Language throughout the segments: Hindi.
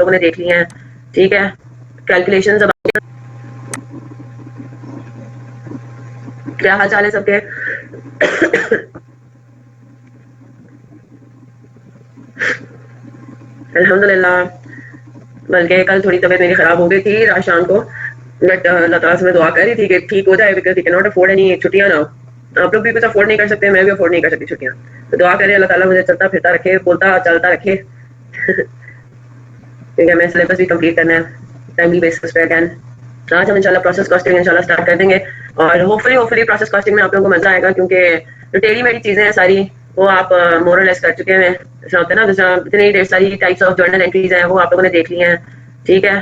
लोगों ने देख ली हैं, ठीक है। कैलकुलेशन अब क्या हाल चाल है सबके? अल्हम्दुलिल्लाह। बल्कि कल थोड़ी तबीयत मेरी खराब हो गई थी रात शाम को, बट अल्लाह ताला से मैं दुआ कर रही थी कि ठीक हो जाए, because we can not afford any छुट्टियां ना। आप लोग भी कुछ अफोर्ड नहीं कर सकते, मैं भी अफोर्ड नहीं कर सकती छुट्टियां। तो दुआ करें अल्लाह ताला मुझे चलता फिरता रखे, बोलता चलता रखे। ठीक है, मैं सिलेबस भी कंप्लीट करना है टाइमली बेसिस पे अगेन। आज हम इंशाल्लाह प्रोसेस कॉस्टिंग इंशाल्लाह स्टार्ट कर देंगे, और होपफुली प्रोसेस कॉस्टिंग में आप लोगों को मजा आएगा, क्योंकि जो टेढ़ी मेढ़ी चीजें हैं सारी वो आप मोर और लेस कर चुके हैं। ऐसा होता है ना, जैसा इतनी ढेर सारी टाइप्स ऑफ जर्नल एंट्रीज हैं वो आप लोगों ने देख ली हैं, ठीक है।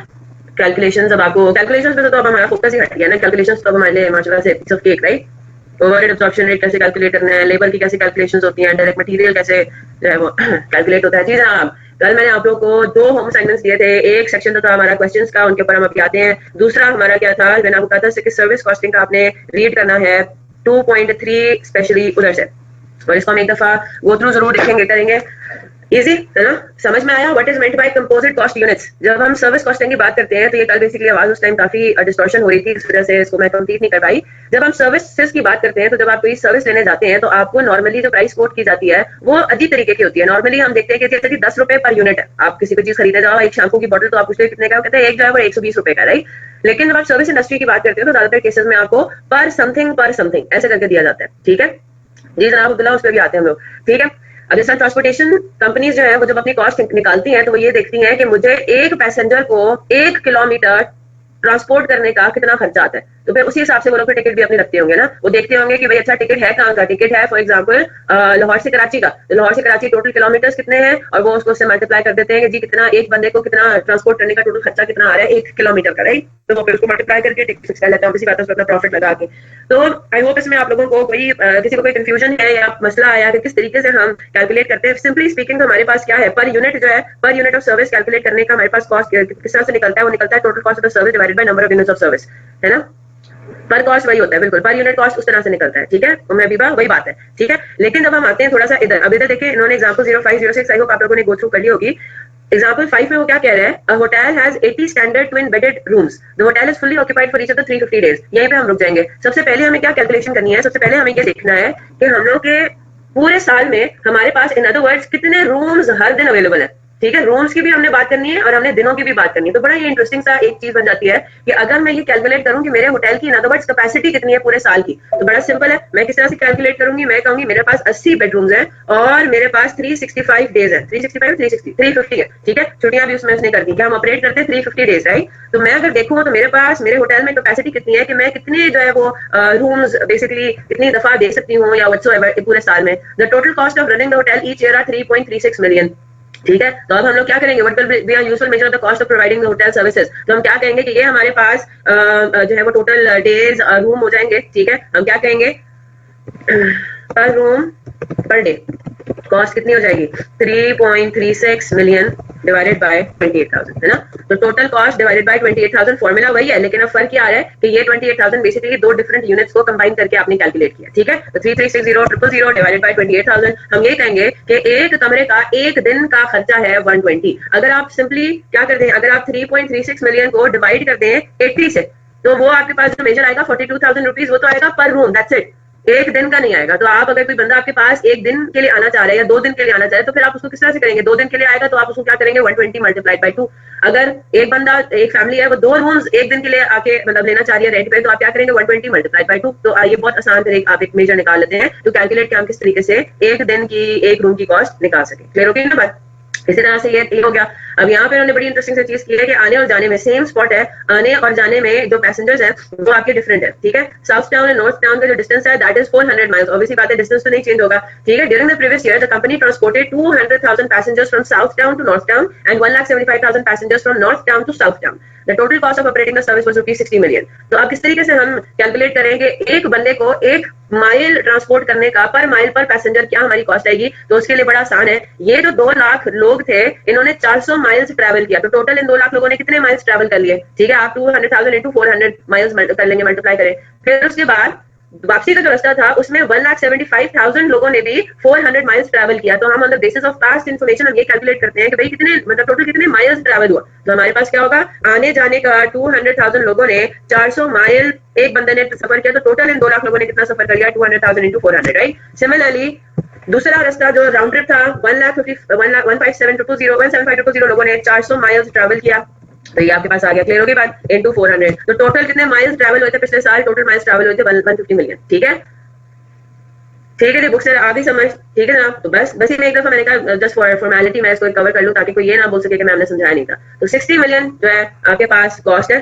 कैलकुलेशंस, अब आपको कैलकुलेशंस पे तो अब हमारा फोकस ही हट गया ना। कैलकुलेशंस तो हमारे लिए माशाल्लाह से piece of cake, right. Overhead absorption rate कैसे कैलकुलेट करना है, लेबर की कैसे कैलकुलेशंस होती हैं, डायरेक्ट मटेरियल कैसे जो है वो कैलकुलेट होता है। जी जनाब, कल मैंने आप लोगों को 2 होम असाइनमेंट्स दिए थे। एक सेक्शन तो था हमारा क्वेश्चंस का, उनके ऊपर हम अभी आते हैं। दूसरा हमारा क्या था, मैंने आपको कहा था कि सर्विस कॉस्टिंग का आपने रीड करना है 2.3 स्पेशली उधर से, और इसको हम एक दफा गो थ्रू जरूर देखेंगे करेंगे। इजी है ना, समझ में आया what is meant bye composite cost units. जब हम सर्विस कॉस्टिंग की बात करते हैं तो ये कल बेसिकली आवाज उस टाइम काफी डिस्टॉर्शन हो रही थी, इस वजह से इसको मैं कंप्लीट नहीं कर पाई। जब हम सर्विसेज की बात करते हैं तो जब आप कोई सर्विस लेने जाते हैं तो आपको नॉर्मली जो प्राइस कोट की जाती है वो अजीब तरीके की होती है। नॉर्मली हम देखते हैं कि अच्छा जी 10 रुपए पर यूनिट है। आप किसी को चीज खरीदने जाओ, एक शैम्पू की बोतल, तो आप पूछते कितने का, कहते हैं एक जो है वो 120 रुपए का, राइट। लेकिन जब आप सर्विस इंडस्ट्री की बात करते हैं तो ज्यादातर केसेस में आपको पर समथिंग ऐसे करके दिया जाता है, ठीक है। जी जनाब अब्दुल्ला, उस पर भी आते हैं हम लोग, ठीक है। अब जैसा ट्रांसपोर्टेशन कंपनीज जो है वो जब अपनी कॉस्ट निकालती हैं तो वो ये देखती हैं कि मुझे एक पैसेंजर को 1 किलोमीटर ट्रांसपोर्ट करने का कितना खर्चा आता है, तो फिर उसी हिसाब से वो लोग टिकट भी अपनी रखते होंगे ना। वो देखते होंगे कि भाई अच्छा टिकट है कहाँ का, टिकट है फॉर एग्जांपल लाहौर से कराची का, तो लाहौर से कराची टोटल किलोमीटर्स कितने हैं, और वो उसको उससे मल्टीप्लाई कर देते हैं कि जी कितना एक बंदे को कितना ट्रांसपोर्ट करने का टोटल खर्चा कितना आ रहा है 1 किलोमीटर का, राइट। तो वो फिर उसको मल्टीप्लाई करके टिकट फिक्स कर लेते हैं, किसी बात पर अपना प्रॉफिट लगा के। तो आई होप इसमें आप लोगों को कोई किसी को कोई कंफ्यूजन है या मसला आया कि किस तरीके से हम कैलकुलेट करते हैं। सिंपली स्पीकिंग तो हमारे पास क्या है, पर यूनिट जो है, per unit of service calculate करने का हमारे पास कॉस्ट किस तरह से निकलता है, वो निकलता है total cost of the service divided by number of units of service, है ना। पर कॉस्ट वही होता है, बिल्कुल पर यूनिट कॉस्ट उस तरह से निकलता है, ठीक है। उम्मे हबीबा वही बात है, ठीक है। लेकिन जब हम आते हैं थोड़ा सा इधर, अब इधर देखिए इन्होंने एग्जांपल 0506 आई होप आप लोगों ने गो थ्रू कर ली होगी। एग्जांपल 5 में वो क्या कह रहे हैं, a hotel has 80 standard twin bedded rooms, the hotel is fully occupied for each of the 350 days. यहीं पे हम रुक जाएंगे। सबसे पहले हमें क्या कैलकुलेशन करनी है, सबसे पहले हमें ये देखना है कि हम लोग के पूरे साल में हमारे पास इन अदर वर्ड्स कितने रूम्स हर दिन अवेलेबल है, ठीक है। रूम्स की भी हमने बात करनी है और हमने दिनों की भी बात करनी है। तो बड़ा ये इंटरेस्टिंग सा एक चीज बन जाती है कि अगर मैं ये कैलकुलेट करूं कि मेरे होटल की इन अदर वर्ड्स कैपेसिटी कितनी है पूरे साल की, तो बड़ा सिंपल है। मैं किस तरह से कैलकुलेट करूंगी, मैं कहूंगी मेरे पास 80 बेडरूम्स हैं और मेरे पास 365 डेज है, 365 360 350 है, ठीक है। छुट्टियां भी उसमें उसने कर दी कि हम ऑपरेट करते हैं 350 डेज, राइट। तो मैं अगर देखूं तो मेरे पास मेरे होटल में कैपेसिटी कितनी है कि मैं कितने जो है वो रूम्स बेसिकली कितनी दफा दे सकती हूँ या व्हाटसोएवर पूरे साल में। The total cost of running the hotel each year are 3.36 million, ठीक है। तो अब हम लोग क्या करेंगे, what will be our usual measure of the cost of providing the hotel services. तो हम क्या कहेंगे कि ये हमारे पास जो है वो टोटल डेज रूम हो जाएंगे, ठीक है। हम क्या कहेंगे पर रूम पर डे कॉस्ट कितनी हो जाएगी, 3.36 मिलियन डिवाइडेड बाय 28,000, है ना। तो total cost divided by 28,000 formula वही है, लेकिन अब फर्क क्या आ रहा है कि ये 28,000 बेसिकली दो डिफरेंट यूनिट्स को कंबाइन करके आपने कैलकुलेट किया, ठीक है। तो 3360,000 डिवाइडेड बाय 28,000, हम ये कहेंगे कि एक कमरे का एक दिन का खर्चा है 120। अगर आप सिंपली क्या कर दें, अगर आप 3.36 मिलियन को डिवाइड कर दें 80 से, तो वो आपके पास जो मेजर आएगा 42,000 रुपीज, वो तो आएगा पर रूम, दैट्स इट, एक दिन का नहीं आएगा। तो आप अगर कोई बंदा आपके पास एक दिन के लिए आना चाह रहा है या 2 दिन के लिए आना चाह रहा है, तो फिर आप उसको किस तरह से करेंगे, 2 दिन के लिए आएगा तो आप उसको क्या करेंगे 120 मल्टीप्लाइड बाय 2। अगर एक बंदा एक फैमिली है वो 2 रूम्स एक दिन के लिए आके मतलब लेना चाह रही है रेंट पे, तो आप क्या करेंगे 120 मल्टीप्लाइड बाय 2। तो ये बहुत आसान तरीका, आप एक मेजर निकाल लेते हैं तो कैलकुलेट कि हम किस तरीके से एक दिन की एक रूम की कॉस्ट निकाल सके। क्लियर हो गई ना बात। इसी तरह से ये हो गया। अब यहाँ पे उन्होंने बड़ी इंटरेस्टिंग सी चीज की है कि आने और जाने में सेम स्पॉट है, आने और जाने में जो पैसेंजर्स हैं वो आपके डिफरेंट है, ठीक है। साउथ टाउन और नॉर्थ टाउन का जो डिस्टेंस है दैट इज 400 माइल्स। ऑब्वियसली बात है डिस्टेंस तो नहीं चेंज होगा, ठीक है। During the previous year the company transported 200,000 passengers from south town to north town and 1,75,000 passengers from north town to south town. The total cost of operating the service was ₹60 million. तो आप किस तरीके से हम कैलकुलेट करें कि एक बंदे को एक माइल ट्रांसपोर्ट करने का पर माइल पर पैसेंजर क्या हमारी कॉस्ट आएगी। तो उसके लिए बड़ा आसान है, ये जो 2 लाख लोग थे इन्होंने 400 माइल्स ट्रैवल किया, तो टोटल इन 2 लाख लोगों ने कितने माइल्स ट्रैवल कर लिए, ठीक है। आप 200,000 into 400 माइल्स कर लेंगे, मल्टीप्लाई करें। फिर उसके बाद वापसी का जो रास्ता था उसमें 1,75,000 लोगों ने भी 400 माइल्स ट्रैवल किया। तो हम on the basis of past information हम ये कैलकुलेट करते हैं कि भाई कितने मतलब टोटल कितने माइल्स ट्रैवल हुआ। तो हमारे पास क्या होगा, आने जाने का 200,000 लोगों ने 400 माइल एक बंदे ने सफर किया, तो टोटल इन 2 लाख लोगों ने कितना सफर कर लिया, 200,000 इंटू 400, राइट। सिमिलरली दूसरा रास्ता जो राउंड ट्रिप था 1,57,220 लोगों ने 400 माइल्स ट्रैवल किया। तो ये आपके पास आ गया, क्लियर होगी बात, इनटू 400। तो टोटल कितने माइल्स ट्रैवल हुए थे पिछले साल, टोटल माइल्स ट्रैवल हुए थे 150 मिलियन। ठीक है, ठीक है जी, बुक से आ गई समझ, ठीक है ना। तो बस ही में एक दफा मैंने कहा जस्ट फॉर फॉर्मेलिटी मैं इसको कवर कर लूं ताकि कोई ये ना बोल सके कि मैं हमने समझाया नहीं था। तो 60 मिलियन जो है आपके पास कॉस्ट है।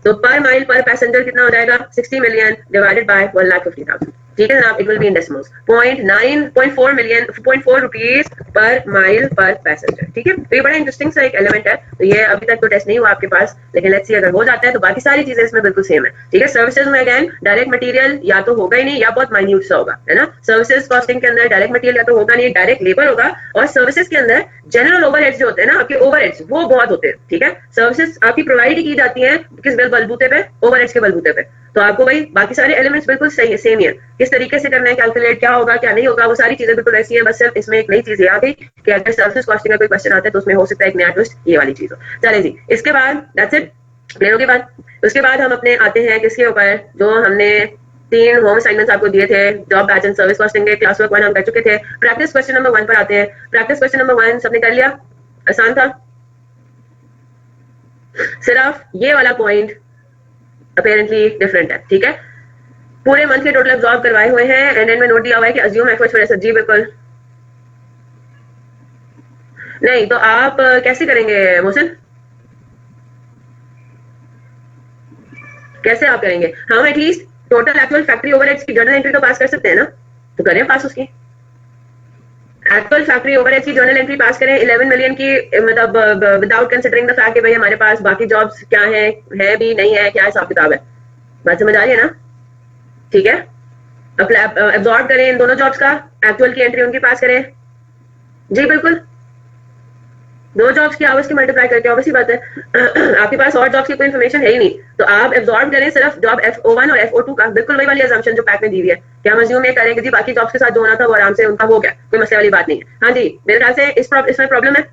तो पर माइल पर पैसेंजर कितना हो जाएगा, 60 मिलियन डिवाइडेड बाय 1,50,000, ठीक है जनाब, it will be in decimals, 0.4 million 0.4 rupees per mile पर पैसेंजर। ठीक है, तो ये बड़ा इंटरेस्टिंग सा एक एलिमेंट है। तो ये अभी तक तो टेस्ट नहीं हुआ आपके पास, लेकिन लेट्स सी अगर हो जाता है तो बाकी सारी चीजें इसमें बिल्कुल सेम है। ठीक है, सर्विसेज में अगेन डायरेक्ट मटेरियल या तो होगा ही नहीं या बहुत माइन्यूट सा होगा, है ना। सर्विसेज कॉस्टिंग के अंदर डायरेक्ट मटेरियल या तो होगा नहीं, डायरेक्ट लेबर होगा। और सर्विसेज के अंदर जनरल ओवरहेड्स जो होते हैं ना आपके, ओवरहेड्स वो बहुत होते हैं। ठीक है, सर्विसेज आपकी प्रोवाइड ही की जाती है किस बलबूते पे, ओवरहेड्स के बलबूते पे। तो आपको भाई बाकी सारे एलिमेंट्स बिल्कुल सही है, सेम ही है। किस तरीके से करना है कैलकुलेट, क्या होगा क्या नहीं होगा, वो सारी चीजें बिल्कुल ऐसी है। बस सिर्फ इसमें एक नई चीज ये आ गई कि अगर सर्विसेज कॉस्टिंग का कोई क्वेश्चन आता है तो उसमें हो सकता है एक नया ट्विस्ट, ये वाली चीज हो। चले जी, इसके बाद दैट्स इट, क्लियर होगी बात। उसके बाद हम अपने आते हैं किसके ऊपर, जो हमने 3 होम असाइनमेंट्स आपको दिए थे job batch and service costing के, क्लास वर्क 1 हम कर चुके थे। प्रैक्टिस क्वेश्चन नंबर 1 पर आते हैं। प्रैक्टिस क्वेश्चन नंबर 1 सबने कर लिया, आसान था। सिर्फ ये वाला पॉइंट अपेरेंटली डिफरेंट है। ठीक है, पूरे मंथ के टोटल एब्जॉर्ब करवाए हुए हैं एंड एंड में नोट दिया हुआ है कि अज्यूम एफर्ट्स फॉर जी बिल्कुल नहीं। तो आप कैसे करेंगे मोहसिन, कैसे आप करेंगे? हम at least total actual factory overheads की जर्नल एंट्री तो पास कर सकते हैं ना, तो करें पास उसकी। एक्चुअल फैक्ट्री ओवरहेड्स की जर्नल एंट्री पास करें 11 मिलियन की, मतलब विदाउट कंसिडरिंग द फैक्ट कि भाई हमारे पास बाकी जॉब्स क्या है भी नहीं है, क्या हिसाब किताब है। बात समझ आ रही है ना? ठीक है, एब्जॉर्ब करें इन दोनों जॉब्स का, एक्चुअल की एंट्री उनकी पास करें। जी बिल्कुल, 2 जॉब्स की आवर्स की मल्टीप्लाई करके, ऑब्वियसली बात है आपके पास और जॉब्स की कोई इन्फॉर्मेशन है ही नहीं, तो आप एब्जॉर्ब करें सिर्फ जॉब FO1 और FO2 का, बिल्कुल वही वाली असम्पशन जो पैक में दी हुई है कि हम अज्यूम ये करें कि जी बाकी जॉब्स के साथ जो होना था वो आराम से उनका हो गया, कोई मसले वाली बात नहीं है। हाँ जी, मेरे ख्याल से इसमें प्रॉब्लम है।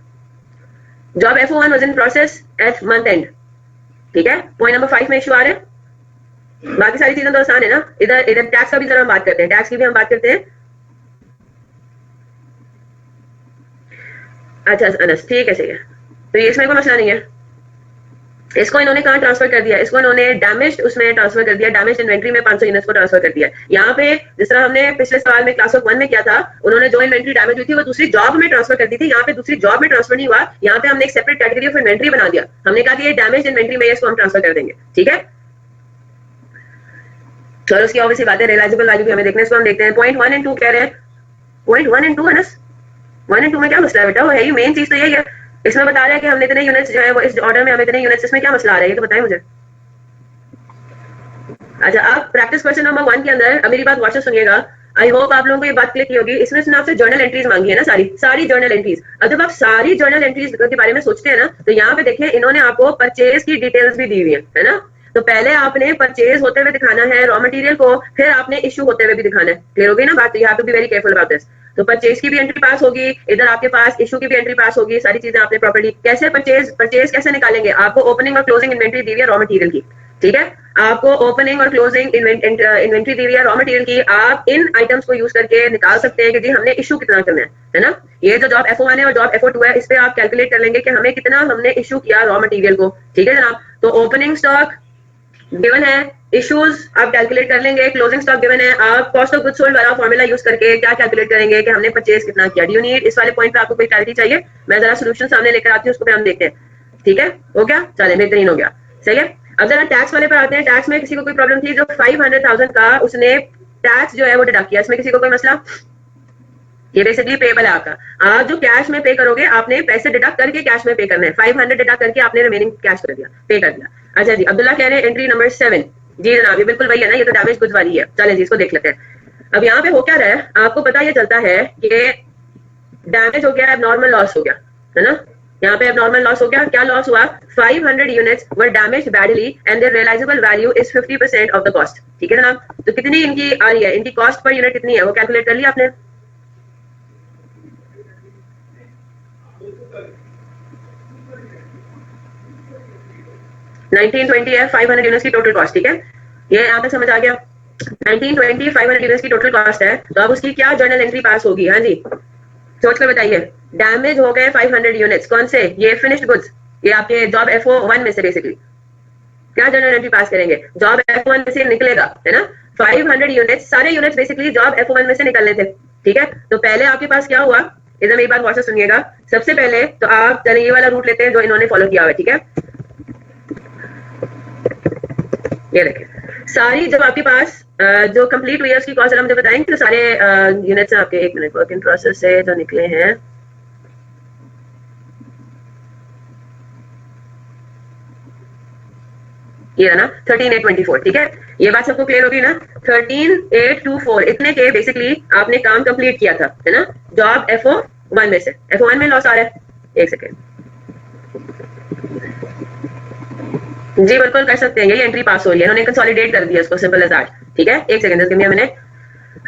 Job FO1 was in process at month and, ठीक है, पॉइंट नंबर 5 में इशू आ रहे हैं। बाकी सारी चीजें तो आसान है ना। इधर इधर टैक्स का भी जरा हम बात करते हैं, टैक्स की भी हम बात करते हैं। अच्छा अनस, ठीक है सही है। तो ये इसमें कोई मसला नहीं है। इसको इन्होंने कहाँ ट्रांसफर कर दिया, इसको इन्होंने डैमेज उसमें ट्रांसफर कर दिया, डैमेज इन्वेंट्री में 500 यूनिट्स को ट्रांसफर कर दिया। यहाँ पे जिस तरह हमने पिछले सवाल में क्लास 1 में किया था, उन्होंने जो इन्वेंट्री डैमेज हुई थी वो दूसरी जॉब में ट्रांसफर कर दी थी, यहाँ पे दूसरी जॉब में ट्रांसफर नहीं हुआ, यहाँ पे हमने एक सेपरेट कैटेगरी ऑफ इन्वेंट्री बना दिया। हमने कहा कि ये डैमेज इन्वेंट्री में इसको हम ट्रांसफर कर देंगे। ठीक है, चलो उसकी ऑब्वियसली बात है, रियलाइजेबल वैल्यू भी हमें देखने, इसको हम देखते हैं। पॉइंट 1 एंड 2 कह रहे हैं, पॉइंट 1 एंड 2 है ना, 1 एंड 2 में क्या मसला है बेटा, वो है ही मेन चीज तो यही है। इसमें बता रहा है कि हमने इतने यूनिट्स जो है वो इस ऑर्डर में हमें इतने यूनिट्स, इसमें क्या मसला आ रहा है ये तो बताएं मुझे। अच्छा, आप प्रैक्टिस क्वेश्चन नंबर 1 के अंदर, अब मेरी बात वाच से सुनिएगा, आई होप आप लोगों को ये बात क्लिक की होगी। इसमें इसने आपसे जर्नल एंट्रीज मांगी है ना, सारी जर्नल एंट्रीज। अब जब आप सारी जर्नल एंट्रीज के बारे में सोचते हैं ना, तो यहाँ पे देखें इन्होंने आपको परचेज की डिटेल्स भी दी हुई है ना। तो पहले आपने परचेज होते हुए दिखाना है रॉ मटेरियल को, फिर आपने इशू होते हुए भी दिखाना है। क्लियर होगी ना बात? You have to be very careful about this. तो परचेज की भी एंट्री पास होगी, इधर आपके पास इशू की भी एंट्री पास होगी, सारी चीजें आपने प्रॉपर्ली कैसे परचेज कैसे निकालेंगे, आपको ओपनिंग और क्लोजिंग इन्वेंट्री दी हुई है रॉ मटेरियल की। ठीक है, आपको ओपनिंग और क्लोजिंग इन्वेंट्री दी हुई है रॉ मटेरियल की, आप इन आइटम्स को यूज करके निकाल सकते हैं कि जी हमने इशू कितना करना है ना। ये जो जॉब FO1 है और जॉब FO2 है, इस पे आप कैलकुलेट कर लेंगे कि हमें कितना हमने इशू किया रॉ मटेरियल को। ठीक है जनाब, तो ओपनिंग स्टॉक गिवन है, इश्यूज आप कैलकुलेट कर लेंगे, क्लोजिंग स्टॉक गिवन है, आप कॉस्ट ऑफ गुड्स सोल्ड वाला फॉर्मूला यूज करके क्या कैलकुलेट करेंगे कि हमने परचेज कितना किया। डू यू नीड इस वाले पॉइंट पे आपको कोई क्लैरिटी चाहिए? मैं जरा सोल्यूशन सामने लेकर आती हूँ, उसको हम देखते हैं। ठीक है, हो गया, चले बेहतरीन हो गया, सही है। अब जरा टैक्स वाले पर आते हैं। टैक्स में किसी को कोई प्रॉब्लम थी? जो 500,000 का उसने टैक्स जो है वो डिडक्ट किया, इसमें किसी को कोई मसला? ये बेसिकली पेबल है आपका, आप जो कैश में पे करोगे आपने पैसे डिडक्ट करके कैश में पे करना है। 500 डिडक्ट करके आपने रिमेनिंग कैश कर दिया, पे कर दिया। अच्छा जी, अब्दुल्ला कह रहे हैं एंट्री नंबर 7। जी जनाब, ये बिल्कुल वही है ना, ये तो डैमेज गुड्स वाली है। चलें जी, इसको देख लेते हैं। अब यहाँ पे हो क्या रहा है, आपको पता ये चलता है कि डैमेज हो गया, एबनॉर्मल लॉस हो गया, है ना। यहाँ पे abnormal loss हो गया, क्या loss हुआ? 500 units were damaged badly and their realizable value is 50% of the cost. ठीक है जनाब, तो कितनी इनकी आ रही है, इनकी कॉस्ट पर यूनिट कितनी है वो कैलकुलेट कर लिया आपने? $1920 है 500 यूनिट्स की टोटल कॉस्ट, ठीक है, ये यहाँ पे समझ आ गया। 1920 500 यूनिट्स की टोटल कॉस्ट है, तो अब उसकी क्या जर्नल एंट्री पास होगी? हाँ जी, सोच कर बताइए। डैमेज हो गए 500 यूनिट्स, कौन से? ये फिनिश्ड गुड्स, ये आपके जॉब FO1 में से बेसिकली क्या जर्नल एंट्री पास करेंगे? जॉब FO1 में से निकलेगा, है ना, 500 यूनिट्स, सारे यूनिट्स बेसिकली जॉब FO1 में से निकलने थे, ठीक है। तो पहले आपके पास क्या हुआ, इधर मेरी बात गौर से सुनिएगा। सबसे पहले तो आप चलिए ये वाला रूट लेते हैं जो इन्होंने फॉलो किया हुआ है, ठीक है। ये देखिए, सारी जब आपके पास जो कंप्लीट ईयर्स की कॉस्ट मुझे बताएंगे तो सारे यूनिट्स आपके, एक मिनट, वर्क इन प्रोसेस से जो निकले हैं, ये है ना 13824, ठीक है, ये बात सबको क्लियर होगी ना? 13824 इतने के बेसिकली आपने काम कंप्लीट किया था, है ना, जॉब FO1 में से। FO1 में लॉस आ रहा है, एक सेकेंड जी, बिल्कुल कर सकते हैं, यही एंट्री पास हो रही है, इन्होंने कंसोलिडेट कर दिया इसको, सिंपल एज दैट, ठीक है। एक सेकंड मैंने,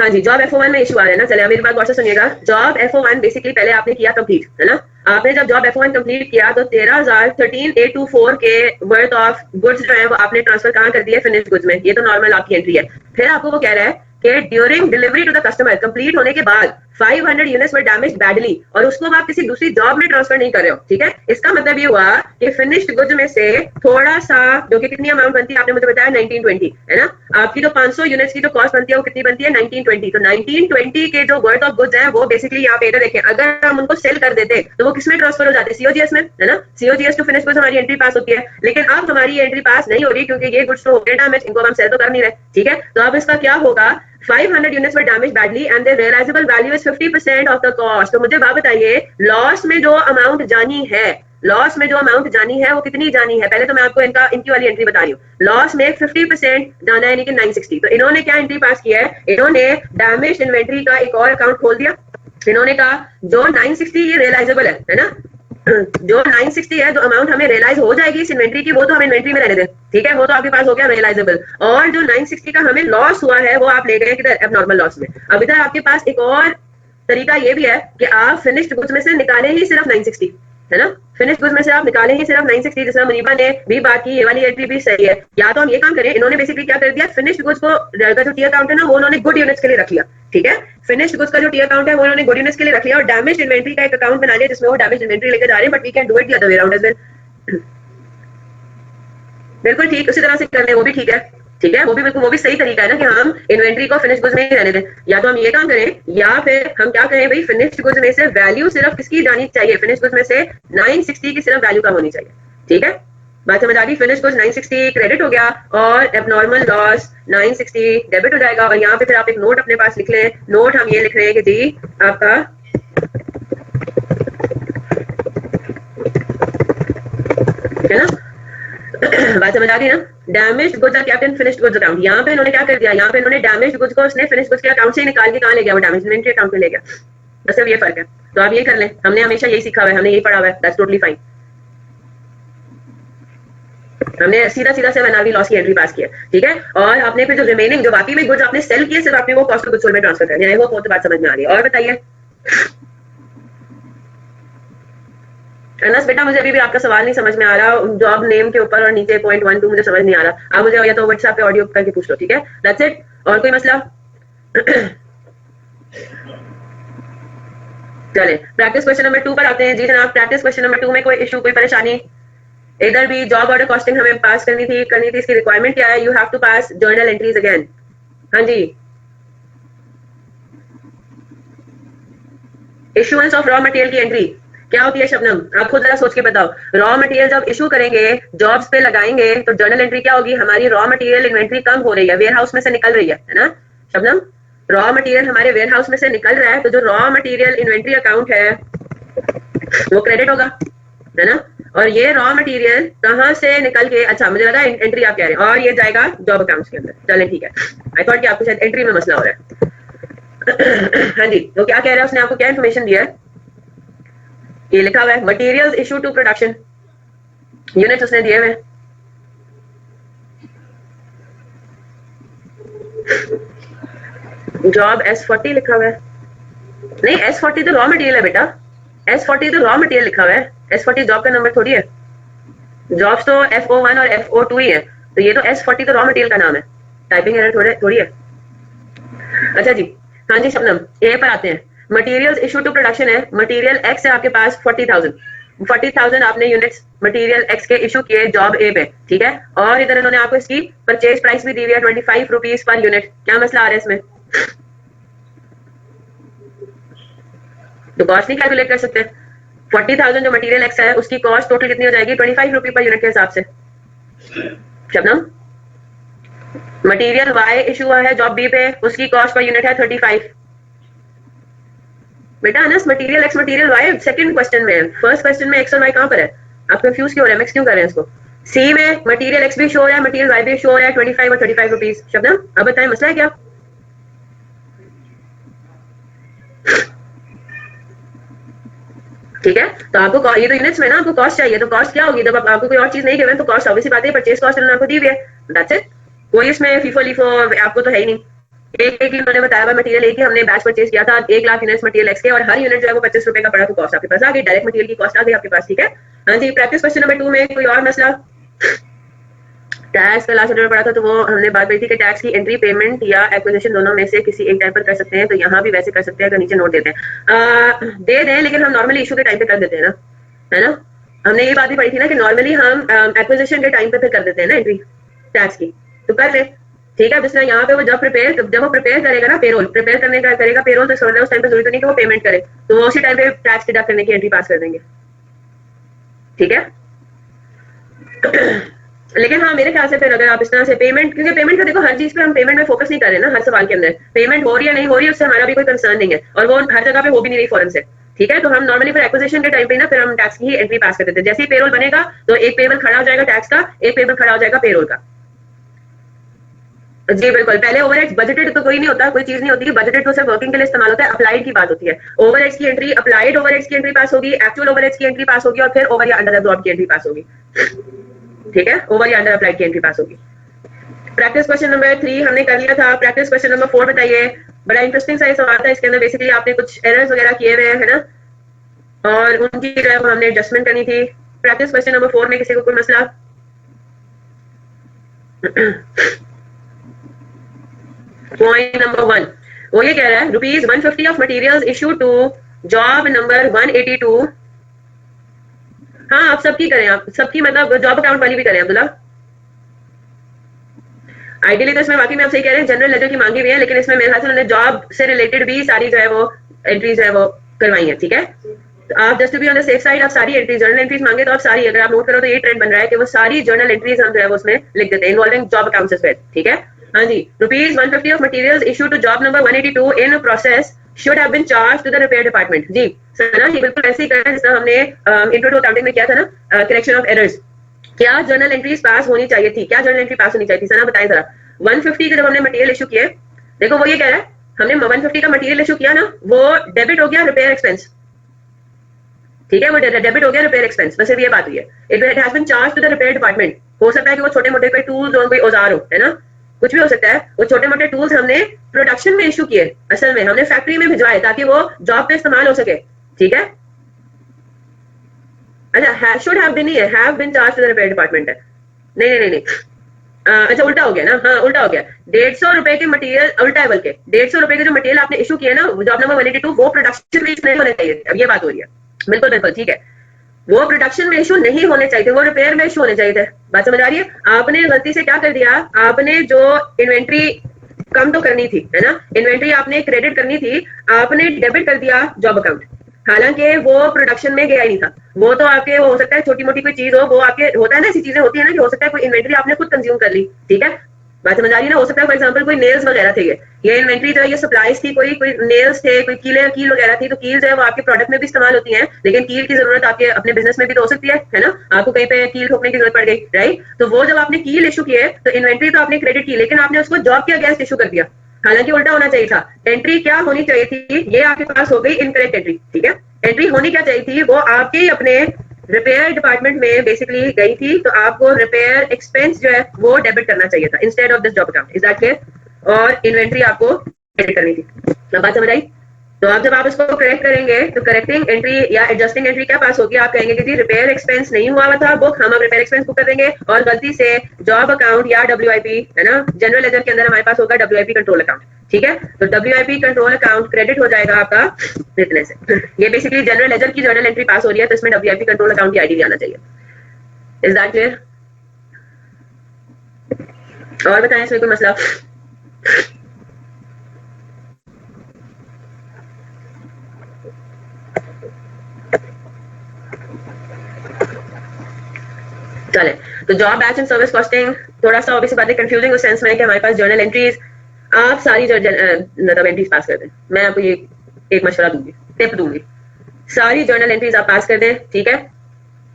हाँ जी, जॉब FO1 में इशू आ रहा है ना, चलिए मेरी बात गौर से सुनिएगा। जॉब FO1 बेसिकली पहले आपने किया कंप्लीट, है ना, आपने जब जॉब FO1 कंप्लीट किया तो 13,824 के वर्थ ऑफ गुड्स जो है वो आपने ट्रांसफर कहाँ कर दिए? फिनिश्ड गुड्स में, ये तो नॉर्मल आपकी एंट्री है। फिर आपको वो कह रहा है कि during delivery to the customer, complete होने के बाद 500 यूनिट्स वर डैमेज्ड बैडली, और उसको आप किसी दूसरी जॉब में ट्रांसफर नहीं कर रहे हो, ठीक है। इसका मतलब ये हुआ कि फिनिश्ड गुड्स में से थोड़ा सा, जो कि कितनी अमाउंट बनती है आपने मुझे बताया 1920, है ना, आपकी जो 500 यूनिट्स की जो कॉस्ट बनती है वो कितनी बनती है? 1920। तो 1920 के जो वर्थ ऑफ गुड्स है वो बेसिकली यहाँ पे देखें, अगर हम उनको सेल कर देते तो वो किसमें ट्रांसफर हो जाते? COGS में, है ना, COGS टू फिनिश गुड्स हमारी एंट्री पास होती है। लेकिन अब हमारी एंट्री पास नहीं हो रही क्योंकि ये गुड्स तो हो गए डैमेज, इनको हम सेल तो कर नहीं रहे, ठीक है। तो अब इसका क्या होगा? 500 units were damaged badly and the realizable value is 50% of the cost। तो मुझे बात बताइए, लॉस में जो अमाउंट जानी है, लॉस में जो अमाउंट जानी है वो कितनी जानी है? पहले तो मैं आपको इनकी वाली एंट्री बता रही हूँ। लॉस में 50% जाना है, यानी कि 960। तो इन्होंने क्या एंट्री पास किया है? इन्होंने डैमेज इन्वेंट्री का एक और अकाउंट खोल दिया। इन्होंने कहा जो 960 ये रियलाइजेबल है ना, जो 960 है, जो अमाउंट हमें रियलाइज हो जाएगी इस इन्वेंट्री की, वो तो हम इन्वेंट्री में रहने दें, ठीक है, वो तो आपके पास हो गया रियलाइजेबल। और जो 960 का हमें लॉस हुआ है वो आप ले गए किधर? एबनॉर्मल लॉस में। अब इधर आपके पास एक और तरीका ये भी है कि आप फिनिश्ड गुड्स में से निकाले ही सिर्फ 960, है ना, फिनिश्ड गुड्स में से आप निकाले ही सिर्फ 960, जिसमें मुनीबा ने भी बात की, ये वाली एंट्री भी सही है। या तो हम ये काम करें, इन्होंने बेसिकली क्या कर दिया, फिनिश्ड गुड्स को जो टी अकाउंट है ना वो उन्होंने गुड यूनिट्स के लिए रख लिया, ठीक है। फिनिश्ड गुड्स का जो टी अकाउंट है वो उन्होंने गुड यूनिट्स के लिए रख लिया और डैमेज इन्वेंट्री का एक अकाउंट बना लिया जिसमें वो डैमेज इन्वेंट्री लेकर जा रहे हैं, but we can do it the other way around as well. बिल्कुल ठीक, उसी तरह से कर ले, वो भी ठीक है, ठीक है, वो भी बिल्कुल, वो भी सही तरीका है ना कि हम इन्वेंट्री को फिनिश गुड्स में ही रहने दें। या तो हम ये काम करें या फिर हम क्या करें भाई, फिनिश्ड गुड्स में से वैल्यू सिर्फ किसकी जानी चाहिए? फिनिश्ड गुड्स में से 960 की सिर्फ वैल्यू कम होनी चाहिए, ठीक है। बात समझ आ गई? फिनिश गुड्स 960 क्रेडिट हो गया और एबनॉर्मल लॉस 960 डेबिट हो जाएगा। और यहाँ पे फिर आप एक नोट अपने पास लिख लें। नोट हम ये लिख रहे हैं कि जी आपका है ना, बात समझ आ गई ना, damaged goods are kept in finished goods account. यहाँ पे इन्होंने क्या कर दिया, यहाँ पे इन्होंने डैमेज्ड गुड्स को उसने फिनिश्ड गुड्स के अकाउंट से निकाल के कहाँ ले गया? वो डैमेज्ड इन्वेंटरी अकाउंट में ले गया, बस अब ये फर्क है। तो आप ये कर लें, हमने हमेशा यही सीखा हुआ है, हमने यही पढ़ा हुआ है, दैट्स टोटली फाइन। हमने सीधा सीधा से एनआरवी लॉस की एंट्री पास किया, ठीक है। और आपने फिर जो रिमेनिंग, जो बाकी में गुड्स आपने सेल किए, सिर्फ आपने वो कॉस्ट ऑफ गुड्स सोल्ड में ट्रांसफर कर दिया। आई होप वो तो बात समझ में आ रही है। और बताइए अनस बेटा, मुझे अभी भी आपका सवाल नहीं समझ में आ रहा, जॉब नेम के ऊपर और नीचे पॉइंट 1 2 मुझे समझ नहीं आ रहा। आप मुझे या तो व्हाट्सएप पे ऑडियो करके पूछ लो, ठीक है, दैट्स इट। और कोई मसला? चले प्रैक्टिस क्वेश्चन नंबर 2 पर आते हैं। जी जनाब, प्रैक्टिस क्वेश्चन नंबर 2 में कोई इशू, कोई परेशानी? इधर भी जॉब ऑर्डर कॉस्टिंग हमें पास करनी थी, इसकी रिक्वायरमेंट क्या है? You have to pass journal entries again. हाँ जी, इशुएंस ऑफ रॉ मटेरियल की एंट्री क्या होती है शबनम? आप खुद जरा सोच के बताओ। रॉ मटेरियल जब इशू करेंगे, जॉब्स पे लगाएंगे, तो जर्नल एंट्री क्या होगी? हमारी रॉ मटेरियल इन्वेंट्री कम हो रही है, वेयर हाउस में से निकल रही है ना शबनम, रॉ मटेरियल हमारे वेयर हाउस में से निकल रहा है, तो जो रॉ मटेरियल इन्वेंट्री अकाउंट है वो क्रेडिट होगा, है ना। और ये रॉ मटेरियल कहाँ से निकल के, अच्छा मुझे लगा एंट्री आप कह रहे हैं, और ये जाएगा जॉब अकाउंट्स के अंदर। चलें ठीक है, आई थॉट कि आपको शायद एंट्री में मसला हो रहा है। हाँ जी, तो क्या कह रहा है उसने, आपको क्या इन्फॉर्मेशन दिया है? ये लिखा हुआ है materials issue to production, unit उसने दिए हुए। जॉब S40 लिखा हुआ है, नहीं S40 तो रॉ मटेरियल है बेटा, S40 तो रॉ मटेरियल लिखा हुआ है, S40 जॉब का नंबर थोड़ी है, जॉब्स तो FO1 और FO2 ही है, तो ये तो S40 तो रॉ मटेरियल का नाम है, टाइपिंग एरर थोड़ी है। अच्छा जी, हाँ जी शबनम, ए पर आते हैं। मटेरियल्स इशू टू प्रोडक्शन है, मटेरियल एक्स है आपके पास 40,000 आपने यूनिट्स मटेरियल एक्स के इशू किए जॉब ए पे, ठीक है, और इधर इन्होंने आपको इसकी परचेज प्राइस भी दी हुई है 25 रुपीज पर यूनिट। क्या मसला आ रहा है इसमें? तो कॉस्ट नहीं कैलकुलेट कर सकते? 40,000 जो मटेरियल एक्स है उसकी कॉस्ट टोटल कितनी हो जाएगी? 25 रुपी पर यूनिट के हिसाब से। शबनम, मटेरियल वाई इशू हुआ है जॉब बी पे, उसकी कॉस्ट पर यूनिट है 35। बेटा Anas material x material y second question में है, फर्स्ट क्वेश्चन में एक्स और वाई कहां पर है? आप कंफ्यूज क्यों हो रहे हैं, मिक्स क्यों कर रहे हैं इसको? सी में मटेरियल एक्स भी शो हो रहा है, मटेरियल वाई भी शो हो रहा है, 25 और 35 रुपीज। शबनम अब बताएं मसला है क्या? ठीक है, तो आपको ये तो यूनिट्स में ना आपको कॉस्ट चाहिए, तो कॉस्ट क्या होगी? जब आपको कोई और चीज नहीं गिवन तो कॉस्ट ऑब्वियसली बात है परचेज कॉस्ट आपको दी हुई है, दैट्स इट। कोई इसमें फीफो लीफो आपको तो है ही नहीं। एक एक उन्होंने बताया हुआ मटेरियल एक ही हमने बैच परचेज किया था 1 लाख यूनिट्स मटेरियल एक्स के, और हर यूनिट जो है वो 25 रुपए का पड़ा, तो कॉस्ट आपके पास आ गई, डायरेक्ट मटेरियल की कॉस्ट आ गई आपके पास। ठीक है, हाँ जी। प्रैक्टिस क्वेश्चन नंबर 2 में कोई और मसला? टैक्स का लास्ट ऑर्डर पड़ा था तो वो हमने बात करी थी कि टैक्स की एंट्री पेमेंट या एक्विजिशन दोनों में से किसी एक टाइम पर कर सकते हैं, तो यहाँ भी वैसे कर सकते हैं अगर नीचे नोट देते हैं दे दें, लेकिन हम नॉर्मली इशू के टाइम पे कर देते हैं ना, है ना। हमने ये बात भी पढ़ी थी ना कि नॉर्मली हम एक्विजिशन के टाइम पे फिर कर देते हैं ना एंट्री टैक्स की, तो कर ले। ठीक है, जिसने यहाँ पे वो जब वो प्रिपेयर करेगा ना, पेरोल प्रिपेयर करने का करेगा पेरोल, तो समझ उस टाइम पे जरूरी तो नहीं कि वो पेमेंट करे, तो वो उसी टाइम पे टैक्स डिडक्ट करने की एंट्री पास कर देंगे। ठीक है लेकिन हाँ मेरे ख्याल से फिर अगर आप इस तरह से पेमेंट, क्योंकि पेमेंट का देखो हर चीज पे हम पेमेंट में फोकस नहीं कर रहे ना, हर सवाल के अंदर पेमेंट हो रही है नहीं हो रही है उससे हमारा भी कोई कंसर्न नहीं है, और वो हर जगह पे हो भी नहीं रही फौरन से। ठीक है, तो हम नॉर्मली फिर एक्विजिशन के टाइम पे ना फिर हम टैक्स की ही एंट्री पास कर देते हैं। जैसे ही पेरोल बनेगा तो एक पेबल खड़ा हो जाएगा टैक्स का, एक पेबल खड़ा हो जाएगा पेरोल का। जी बिल्कुल, पहले ओवरहेड्स बजटेड तो कोई नहीं होता, कोई चीज नहीं होती, बजटेड तो सिर्फ वर्किंग के लिए इस्तेमाल होता है, अप्लाइड की बात होती है। ओवरहेड्स की एंट्री, अप्लाइड ओवरहेड्स की एंट्री पास होगी, एक्चुअल ओवरहेड्स की एंट्री पास होगी, और फिर ओवर या अंडर एब्जॉर्ब की एंट्री पास होगी। ठीक है, ओवर या अंडर अप्लाइड की एंट्री पास होगी। प्रैक्टिस क्वेश्चन नंबर 3 हमने कर लिया था। प्रैक्टिस क्वेश्चन नंबर 4 बताइए, बड़ा इंटरेस्टिंग सा सवाल था, इसके अंदर बेसिकली आपने कुछ एरर्स वगैरह किए हुए हैं ना, और उनकी जो है हमने एडजस्टमेंट करनी थी। प्रैक्टिस क्वेश्चन नंबर 4 में किसी को कोई मसला? पॉइंट नंबर 1 वो ये कह रहा है ₹150 of materials issue to job number 182। हाँ आप सबकी करें, आप सबकी मतलब जॉब अकाउंट वाली भी करें अब्दुल्ला। आइडियली तो इसमें वाकई में आप सही कह रहे हैं, जनरल लेजर की मांगी हुई है, लेकिन इसमें मेरे ख्याल से उन्होंने जॉब से रिलेटेड भी सारी जो है वो एंट्रीज है वो करवाई है। ठीक है, तो आप just to be on the safe side आप सारी एंट्रीज, जर्नल एंट्रीज मांगे तो आप सारी, अगर आप नोट करो तो ये ट्रेंड बन रहा है कि वो सारी जर्नल एंट्रीज हम जो है वो उसमें लिख देते हैं इन्वॉल्विंग जॉब अकाउंट्स पे। ठीक है, हाँ जी। ₹150 of materials issue to job number 182 in process should have been charge to the repair department. जी सना, ये बिल्कुल ऐसे ही कर रहे हैं जिस हमने इंट्रो टू अकाउंटिंग में किया था ना, करेक्शन ऑफ एरर्स। क्या जर्नल एंट्रीज पास होनी चाहिए थी, क्या जर्नल एंट्री पास होनी चाहिए थी सना, बताएं जरा। 150 के जब हमने मटेरियल इशू किए, देखो वो ये कह रहा है हमने 150 का मटेरियल इशू किया ना, वो डेबिट हो गया रिपेयर एक्सपेंस। ठीक है, वो डेबिट हो गया रिपेयर एक्सपेंस, बस ये बात हुई है। It has been charge to the repair department. हो सकता है कि वो छोटे मोटे कोई टूल्स हो, कोई औजार हो, है ना, कुछ भी हो सकता है। वो छोटे मोटे टूल्स हमने प्रोडक्शन में इशू किए, असल में हमने फैक्ट्री में भिजवाए ताकि वो जॉब पे इस्तेमाल हो सके। ठीक है, अच्छा शुड हैव बीन, नहीं है, have been charge to the repair department है। नहीं नहीं नहीं, अच्छा उल्टा हो गया ना, हाँ उल्टा हो गया। 150 रुपए के मटेरियल, उल्टा है बल्कि 150 रुपए के जो मटेरियल आपने इशू किया ना जॉब नंबर 182, वो प्रोडक्शन में नहीं होने चाहिए। अब ये बात हो रही है, बिल्कुल बिल्कुल ठीक है, वो प्रोडक्शन में इशू नहीं होने चाहिए थे, वो रिपेयर में इशू होने चाहिए थे। बात समझ आ रही है? आपने गलती से क्या कर दिया, आपने जो इन्वेंट्री कम तो करनी थी, है ना, इन्वेंट्री आपने क्रेडिट करनी थी, आपने डेबिट कर दिया जॉब अकाउंट, हालांकि वो प्रोडक्शन में गया ही नहीं था। वो तो आपके हो सकता है छोटी मोटी कोई चीज हो, वो आपके होता है ना, ऐसी चीजें होती है ना कि हो सकता है कोई इन्वेंट्री आपने खुद कंज्यूम कर ली। ठीक है, बात समझ आ रही है ना। हो सकता है फॉर एग्जांपल कोई नेल्स वगैरह थे, ये इन्वेंट्री जो है ये सप्लाईज थी, कोई नेल्स थे, कोई कील वगैरह थी, तो कील जो है वो आपके प्रोडक्ट में भी इस्तेमाल होती है, लेकिन कील की जरूरत आपके अपने बिजनेस में भी तो हो सकती है ना, आपको कहीं पे कील ठोकने की जरूरत पड़ गई, राइट। तो वो जब आपने कील इशू किए तो इन्वेंट्री तो आपने क्रेडिट की, लेकिन आपने उसको जॉब के अगेंस्ट इशू कर दिया, हालांकि उल्टा होना चाहिए था। एंट्री क्या होनी चाहिए थी, ये आपके पास हो गई इनकरेक्ट एंट्री। ठीक है, एंट्री होनी क्या चाहिए थी, वो आपके ही अपने रिपेयर डिपार्टमेंट में बेसिकली गई थी, तो आपको रिपेयर एक्सपेंस जो है वो डेबिट करना चाहिए था instead of this job account. Is that clear? और इन्वेंट्री आपको क्रेडिट करनी थी। अब बात समझ आई? तो अब जब आप इसको करेक्ट करेंगे तो करेक्टिंग एंट्री या एडजस्टिंग एंट्री क्या पास होगी, आप कहेंगे कि जी रिपेयर एक्सपेंस नहीं हुआ था बुक, हम अब रिपेयर एक्सपेंस बुक कर देंगे और गलती से जॉब अकाउंट या डब्ल्यूआईपी है ना, जनरल लेजर के अंदर हमारे पास होगा डब्ल्यूआईपी कंट्रोल अकाउंट। ठीक है, तो डब्ल्यूआईपी कंट्रोल अकाउंट क्रेडिट हो जाएगा आपका इतने से। ये बेसिकली जनरल लेजर की जर्नल एंट्री पास हो रही है, तो इसमें डब्ल्यूआईपी कंट्रोल अकाउंट की आईडी भी आना चाहिए। Is that clear? और बताएं इसमें कोई मसला? चले, तो job batch and service costing थोड़ा सा ऑब्वियसली बात है कंफ्यूजिंग उस सेंस में कि हमारे पास जर्नल एंट्रीज, आप सारी मतलब एंट्रीज पास कर दें। मैं आपको ये एक मशवरा दूंगी, टिप दूंगी, सारी जर्नल एंट्रीज आप पास कर दें, ठीक है,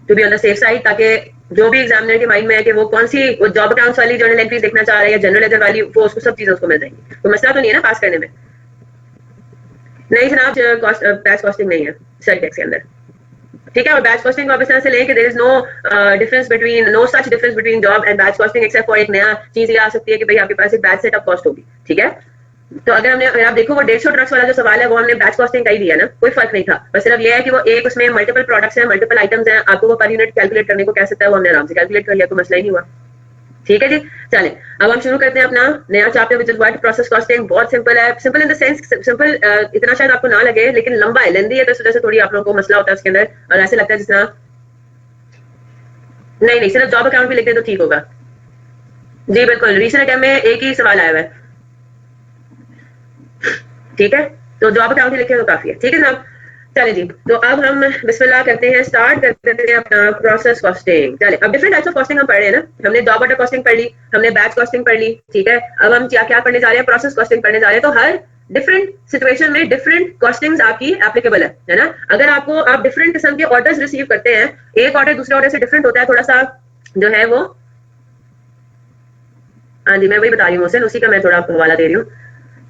to be on the safe side, ताकि जो भी एग्जामिनर के माइंड में है कि वो कौन सी वो जॉब अकाउंट्स वाली जर्नल एंट्रीज देखना चाह रहा है या जनरल लेजर वाली, वो उसको सब चीजें उसको मिल जाएंगी। तो मसला तो नहीं है ना पास करने में? नहीं जनाब, बैच कॉस्टिंग नहीं है सर टैक्स के अंदर, ठीक है। और बैच कॉस्टिंग को आप इस तरह से लें कि there is no difference between, no such difference between job and batch costing except for एक नया चीज ये आ सकती है कि भाई आपके पास एक बैच सेटअप कॉस्ट होगी, ठीक है। तो अगर आप देखो वो 150 ट्रक्स वाला जो सवाल है वो हमने बैच कॉस्टिंग का ही दिया ना, कोई फर्क नहीं था, बस सिर्फ ये है कि वो एक उसमें मल्टीपल प्रोडक्ट्स हैं, मल्टीपल आइटम्स हैं, आपको वो पर यूनिट कैलकुलेट करने को कह सकता है, वो हमने आराम से कैलकुलेट कर लिया, तो मसला ही नहीं हुआ। ठीक है जी, चलें अब हम शुरू करते हैं अपना नया chapter which is what process costing. बहुत सिंपल है, simple in the sense simple इतना शायद आपको ना लगे, लेकिन लंबा है, लेंदी है, तो इस वजह से थोड़ी आप लोगों को मसला होता है उसके अंदर, और ऐसे लगता है जिस तरह नहीं सिर्फ जॉब अकाउंट भी लिख दें तो ठीक होगा। जी बिल्कुल, रीसेंट अटेम्प्ट में एक ही सवाल आया हुआ है, ठीक है, तो जॉब अकाउंट ही लिखे तो काफी है, ठीक है जनाब। चले जी, तो अब हम बिस्मिल्लाह करते हैं, स्टार्ट करते हैं अपना प्रोसेस कॉस्टिंग। चले, अब डिफरेंट टाइप्स ऑफ कॉस्टिंग हम पढ़ रहे हैं ना, हमने जॉब ऑर्डर कॉस्टिंग पढ़ ली, हमने बैच कॉस्टिंग पढ़ ली, ठीक है। अब हम क्या क्या पढ़ने जा रहे हैं, प्रोसेस कॉस्टिंग पढ़ने जा रहे हैं। तो हर डिफरेंट सिचुएशन में डिफरेंट कॉस्टिंग्स आपकी एप्लीकेबल है ना। अगर आपको आप डिफरेंट किस्म के ऑर्डर्स रिसीव करते हैं, एक ऑर्डर दूसरे ऑर्डर से डिफरेंट होता है थोड़ा सा जो है वो, हाँ जी मैं वही बता रही हूँ, उसी का मैं थोड़ा आपको हवाला दे रही हूँ,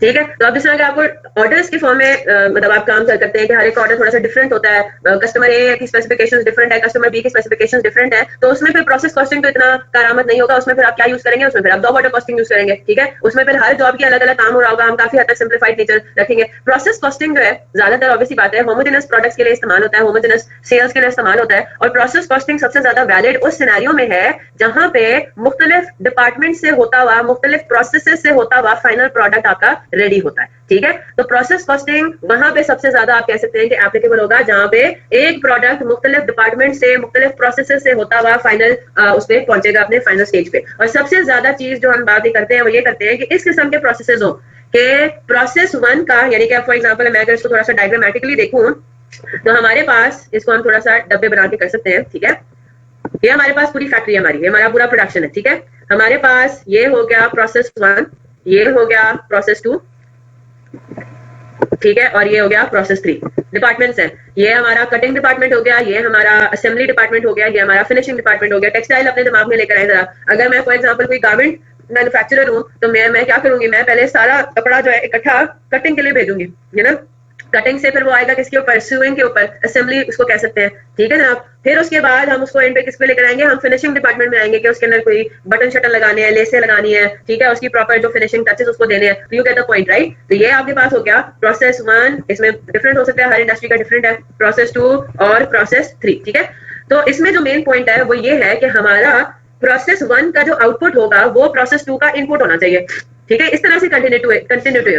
ठीक है। तो अब इस तरह के आपको ऑर्डर्स की फॉर्म में मतलब आप काम कर सकते हैं कि हर एक ऑर्डर थोड़ा सा डिफरेंट होता है, कस्टमर ए की स्पेसिफिकेशंस डिफरेंट है, कस्टमर बी की स्पेसिफिकेशंस डिफरेंट है, तो उसमें फिर प्रोसेस कॉस्टिंग तो इतना कारामद नहीं होगा, उसमें फिर आप क्या यूज करेंगे, उसमें फिर आप जॉब ऑर्डर कॉस्टिंग यूज करेंगे, ठीक है। उसमें फिर हर जॉब की अलग अलग काम हो रहा होगा, हम काफी हद तक सिंप्लीफाइड नेचर रखेंगे। प्रोसेस कॉस्टिंग जो है ज्यादातर ऑब्वियसली बात है होमोजेनस प्रोडक्ट्स के लिए इस्तेमाल होता है, होमोजेनस सेल्स के लिए इस्तेमाल होता है, और प्रोसेस कॉस्टिंग सबसे ज्यादा वैलिड उस सिनेरियो में है जहां पे मुख्तलिफ डिपार्टमेंट से होता हुआ, मुख्तलिफ प्रोसेसेस से होता हुआ फाइनल प्रोडक्ट आपका रेडी होता है, ठीक है। तो प्रोसेस कॉस्टिंग वहां पे सबसे ज्यादा आप कह सकते हैं कि एप्लीकेबल होगा जहां पे एक प्रोडक्ट मुख्तलिफ डिपार्टमेंट से, मुख्तलिफ प्रोसेसेस से होता हुआ फाइनल उस पर पहुंचेगा अपने फाइनल स्टेज पे। और सबसे ज्यादा चीज जो हम बात करते हैं वो ये करते हैं कि इस किस्म के प्रोसेसेस हो कि प्रोसेस वन का, यानी कि फॉर एग्जाम्पल मैं अगर इसको थोड़ा सा डायग्रामेटिकली देखूं तो हमारे पास, इसको हम थोड़ा सा डब्बे बना के कर सकते हैं, ठीक है। ये हमारे पास पूरी फैक्ट्री है हमारी, ये हमारा पूरा प्रोडक्शन है, ठीक है। हमारे पास ये हो गया प्रोसेस वन, ये हो गया प्रोसेस टू, ठीक है, और ये हो गया प्रोसेस थ्री। डिपार्टमेंट्स हैं, ये हमारा कटिंग डिपार्टमेंट हो गया, ये हमारा असेंबली डिपार्टमेंट हो गया, ये हमारा फिनिशिंग डिपार्टमेंट हो गया। टेक्सटाइल अपने दिमाग में लेकर आए जरा, अगर मैं फॉर एग्जांपल कोई गारमेंट मैन्युफैक्चरर हूँ तो मैं क्या करूंगी, मैं पहले सारा कपड़ा जो है इकट्ठा कटिंग के लिए भेजूंगी, है ना। कटिंग से फिर वो आएगा किसके ऊपर, स्यूइंग के ऊपर, असेंबली उसको कह सकते हैं, ठीक है जनाब। फिर उसके बाद हम उसको एंड पे किस पे लेकर आएंगे, हम फिनिशिंग डिपार्टमेंट में आएंगे कि उसके अंदर कोई बटन शटन लगाने हैं, लेसें लगानी है, ठीक है, उसकी प्रॉपर जो फिनिशिंग टचेस उसको देने हैं। तो you get the point right. तो ये आपके पास हो गया प्रोसेस वन, इसमें डिफरेंट हो सकता है, हर इंडस्ट्री का डिफरेंट है, प्रोसेस टू और प्रोसेस थ्री, ठीक है। तो इसमें जो मेन पॉइंट है वो ये है कि हमारा प्रोसेस वन का जो आउटपुट होगा वो प्रोसेस टू का इनपुट होना चाहिए, ठीक है। इस तरह से कंटिन्यू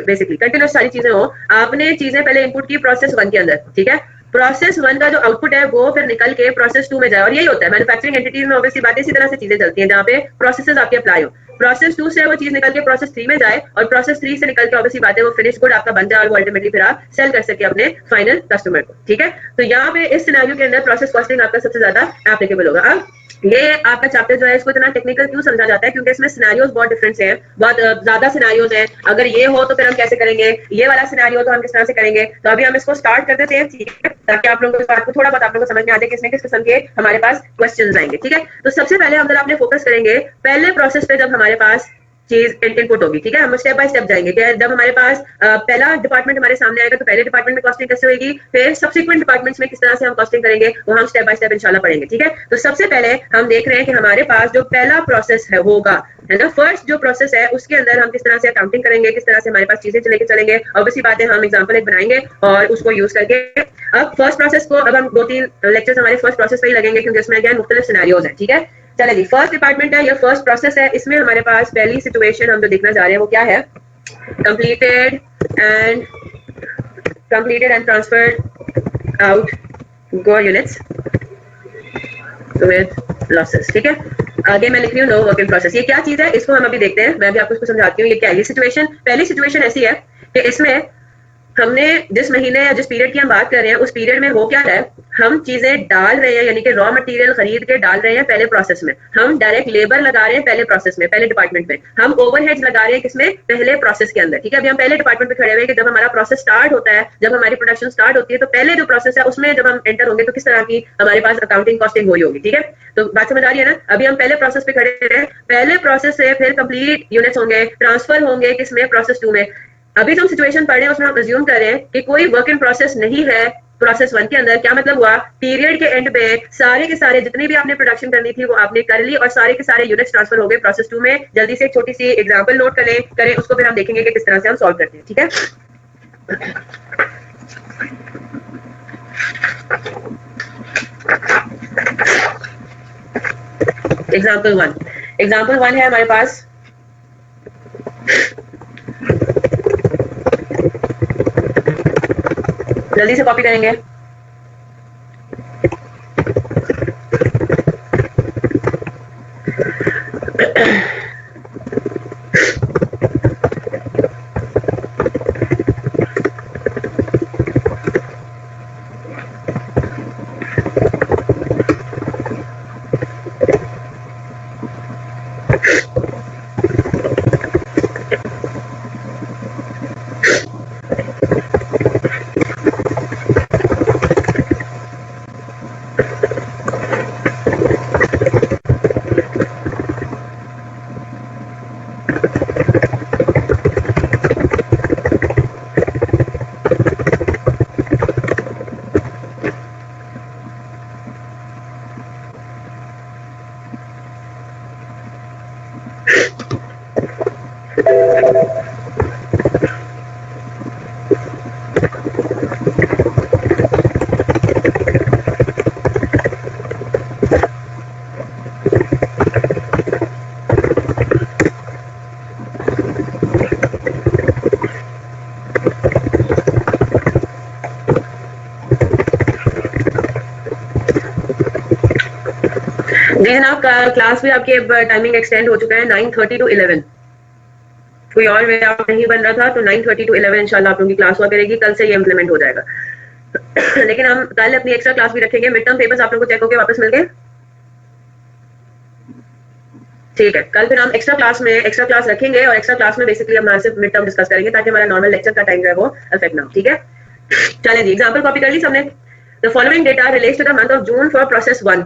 बेसिकली कंटिन्यूस सारी चीजें हो, आपने चीजें पहले इनपुट की प्रोसेस वन के अंदर, ठीक है। प्रोसेस वन का जो आउटपुट है वो फिर निकल के प्रोसेस टू में जाए, और यही होता है मैन्युफैक्चरिंग एंटिटीज में ऑब्वियसली बातें इसी तरह से चीजें चलती हैं जहाँ पे प्रोसेसेस आपके अप्लाई हो। प्रोसेस टू से वो चीज निकल के प्रोसेस थ्री में जाए, और प्रोसेस थ्री से निकल के ऑब्वियसली बातें वो फिनिश गुड आपका बन जाए, और वो अल्टीमेटली फिर आप सेल कर सके अपने फाइनल कस्टमर को, ठीक है। तो यहाँ पे इस सिनेरियो के अंदर प्रोसेस कॉस्टिंग आपका सबसे ज्यादा एप्लीकेबल होगा। अब ये आपका चैप्टर जो है इसको इतना टेक्निकल क्यों समझा जाता है, क्योंकि इसमें सिनेरियोज बहुत डिफरेंट हैं, बहुत ज्यादा सिनेरियोज हैं। अगर ये हो तो फिर हम कैसे करेंगे, ये वाला सिनेरियो तो हम किस तरह से करेंगे। तो अभी हम इसको स्टार्ट कर देते हैं, ठीक है, ताकि आप लोगों को थोड़ा बहुत आप लोगों को समझ में आ जाए कि इसमें किस किस्म के हमारे पास क्वेश्चन आएंगे, ठीक है। तो सबसे पहले हम आपने फोकस करेंगे पहले प्रोसेस पे, जब हमारे पास चीज इनपुट होगी, ठीक है। हम स्टेप बाय स्टेप जाएंगे कि जब हमारे पास पहला डिपार्टमेंट हमारे सामने आएगा तो पहले डिपार्टमेंट में कॉस्टिंग कैसे होगी, फिर सब्सिक्वेंट डिपार्टमेंट्स में किस तरह से हम कॉस्टिंग करेंगे, वो हम स्टेप बाय स्टेप इंशाल्लाह पढ़ेंगे, ठीक है। तो सबसे पहले हम देख रहे हैं कि हमारे पास जो पहला प्रोसेस है होगा, है ना, फर्स्ट जो प्रोसेस है उसके अंदर हम किस तरह से अकाउंटिंग करेंगे, किस तरह से हमारे पास चीजें लेके चलेंगे, ऑब्वियसली बात है हम एग्जांपल एक बनाएंगे और उसको यूज करके अब फर्स्ट प्रोसेस को, अब हम 2-3 लेक्चर्स हमारे फर्स्ट प्रोसेस पे ही लगेंगे क्योंकि उसमें अगेन मुख्तलिफ सिनेरियोज हैं, ठीक है। चलिए जी, फर्स्ट डिपार्टमेंट है या फर्स्ट प्रोसेस है, इसमें हमारे पास पहली सिचुएशन हम जो देखना चाह रहे हैं वो क्या है, completed and transferred out good units with losses, ठीक है। आगे मैं लिख रही हूँ नो वर्किंग प्रोसेस, ये क्या चीज है इसको हम अभी देखते हैं, मैं भी आपको इसको समझाती हूँ ये क्या है। ये सिचुएशन, पहली सिचुएशन ऐसी है कि इसमें हमने जिस महीने या जिस पीरियड की हम बात कर रहे हैं उस पीरियड में हो क्या रहा है, हम चीजें डाल रहे हैं, यानी कि रॉ मटेरियल खरीद के डाल रहे हैं पहले प्रोसेस में, हम डायरेक्ट लेबर लगा रहे हैं पहले प्रोसेस में, पहले डिपार्टमेंट में, हम ओवरहेड्स लगा रहे हैं किसमें, पहले प्रोसेस के अंदर, ठीक है। अभी हम पहले डिपार्टमेंट पे खड़े हुए हैं कि जब हमारा प्रोसेस स्टार्ट होता है, जब हमारी प्रोडक्शन स्टार्ट होती है तो पहले जो प्रोसेस है उसमें जब हम एंटर होंगे तो किस तरह की हमारे पास अकाउंटिंग कॉस्टिंग हुई होगी, ठीक है। तो बात समझ आ रही है ना। अभी हम पहले प्रोसेस पे खड़े हैं, पहले प्रोसेस से फिर कंप्लीट यूनिट्स होंगे, ट्रांसफर होंगे किसमें, प्रोसेस 2 में। अभी जो हम सिचुएशन पढ़ रहे हैं उसमें हम अज्यूम कर रहे हैं कि कोई वर्क इन प्रोसेस नहीं है प्रोसेस 1 के अंदर। क्या मतलब हुआ, पीरियड के एंड पे सारे के सारे जितनी भी आपने प्रोडक्शन करनी थी वो आपने कर ली और सारे के सारे यूनिट्स ट्रांसफर हो गए प्रोसेस 2 में। जल्दी से एक छोटी सी एग्जांपल नोट करें उसको फिर हम देखेंगे कि किस तरह से हम सॉल्व करते हैं, ठीक है। एग्जाम्पल 1 है हमारे पास, जल्दी से कॉपी करेंगे। जी जनाब, क्लास भी आपकी अब टाइमिंग एक्सटेंड हो चुका है 9:30 to 11। कोई और वे आप नहीं बन रहा था तो 9:30 to 11 इंशाल्लाह आप लोगों की क्लास हुआ करेगी, कल से ये इम्प्लीमेंट हो जाएगा। लेकिन हम कल अपनी एक्स्ट्रा क्लास भी रखेंगे, मिड टर्म पेपर्स आप लोगों को चेक होके वापस मिल गए, ठीक है। कल फिर हम एक्स्ट्रा क्लास रखेंगे और एक्स्ट्रा क्लास में बेसिकली हम सिर्फ मिड टर्म डिस्कस करेंगे ताकि हमारा नॉर्मल लेक्चर का टाइम जो है वो अफेक्ट ना हो, ठीक है। चलें जी, एग्जांपल कॉपी कर ली सबने। The following data relates to the month of June for process 1।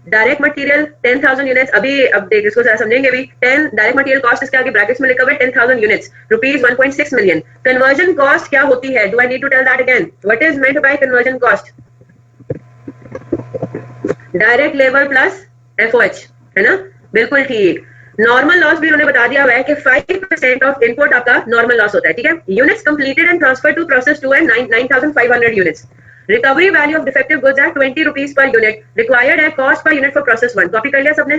Direct material 10,000 units, अभी अब देख इसको जरा समझेंगे भी। 10 डायरेक्ट मटेरियल कॉस्ट इसके आगे ब्रैकेट्स में लिखा हुआ है 10,000 units, rupees 1.6 million. Conversion cost क्या होती है, do I need to tell that again, what is meant by conversion cost, direct labour plus FOH, है ना, बिल्कुल ठीक। नॉर्मल लॉस भी उन्होंने बता दिया हुआ है कि 5% ऑफ इनपुट आपका नॉर्मल लॉस होता है, ठीक है। Units completed and transfer to process 2 है 9,500 units. Recovery value of defective goods है 20 रुपीज पर यूनिट। रिक्वायर्ड है कॉस्ट पर यूनिट फॉर प्रोसेस 1। कॉपी कर लिया सबने,